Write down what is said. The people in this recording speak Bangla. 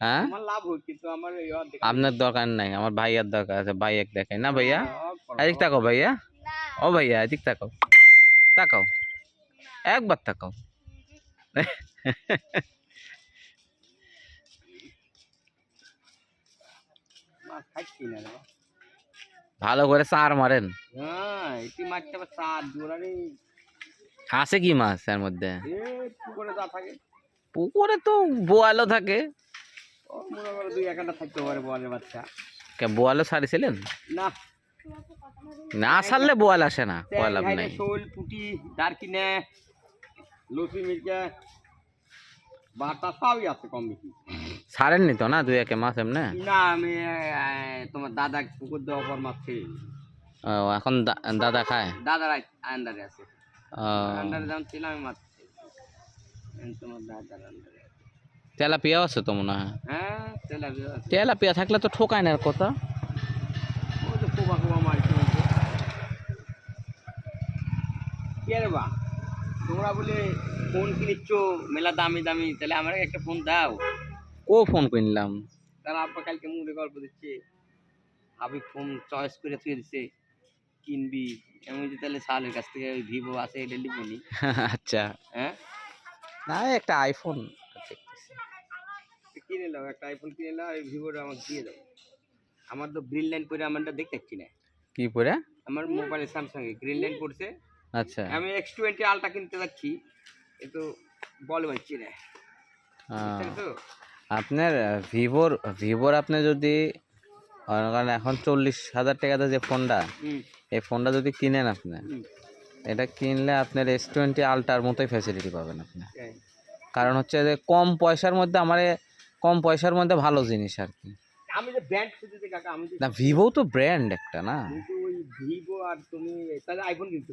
হ্যাঁ আমার লাভ হোক কিন্তু আমার আপনার দরকার নাই, আমার ভাইয়ার দরকার আছে। ভাইয়া দেখাই না ভাইয়া, এদিক তাকাও ভাইয়া। ও ভাইয়া এদিক তাকাও, তাকাও একবার তাকাও। খাচ্ছি না রে। ভালো করে চার মারেন। হ্যাঁ এটি মাছটা আবার চার জোড়ারে আছে কি মাছ এর মধ্যে? পুকুরে যা থাকে পুকুরে তো বোয়ালও থাকে। ও মনে করো দুই একটা থাকতে পারে বলের বাচ্চা। বোয়ালও ছাড়িছিলেন? না না ছাড়লে বোয়াল আসে না, বোয়াল লাভ ঘাইলে নাই। শোল পুঁটি দারকিনে লসি মির্জা বাটা সবই আছে কম বেশি। ছাড়েননি তো না দুই একে মাছ এমনি? না আমি তোমার দাদা পুকুর দেওয়ার পর মাছ ছেড়ে দিই। ও এখন দাদা খায়? দাদার আন্ডারে আছে, ও আন্ডারে যখন ছিলাম আমি মাছ ছেড়ে দিই। তোমার দাদার আন্ডারে তেলাপিয়াও আছে তো মনে হয়। হ্যাঁ তেলাপিয়া আছে। তেলাপিয়া থাকলে তো ঠোকায় না কথা। ওই তো কোবা কোবা মারছে কে রে বা তোমরা বলে ফোন কিনিচ্ছ মেলা দামি দামি, তাহলে আমার একটা ফোন দাও। ও ফোন কিনলাম? তারা আব্বা কালকে মুড়ে গল্প দিচ্ছে, আবি ফোন চয়েস করে থুয়ে দিচ্ছে কিনবি। আমি যে তাহলে সালের কাছ থেকে ওই ভিভো আছে এটা লিবনি। আচ্ছা হ্যাঁ না একটা আইফোন কিনে নাও, একটা আইফোন কিনে নাও, এই ভিভোটা আমাকে দিয়ে দাও। আমার তো গ্রিন লাইন করে আমারটা দেখতে পাচ্ছি না। কি পরে? আমার মোবাইলে স্যামসাং এ গ্রিন লাইন করছে। আচ্ছা আমি X20 আলট্রা কিনতে যাচ্ছি, কিন্তু বল পাচ্ছি না। বুঝছেন তো? আপনার ভিভোর আপনি যদি কারণ এখন 40,000 টাকাতে যে ফোনটা, এই ফোনটা যদি কিনেন আপনি, এটা কিনলে আপনার S20 আলট্রার মতোই ফ্যাসিলিটি পাবেন আপনি। কারণ হচ্ছে যে কম পয়সার মধ্যে ভালো জিনিস আর কি। আমি যে ব্র্যান্ড খুঁজেছি কাকা, আমি না ভিভো তো ব্র্যান্ড একটা না। কিন্তু ওই ভিভো আর তুমি তাহলে আইফোন কিনতে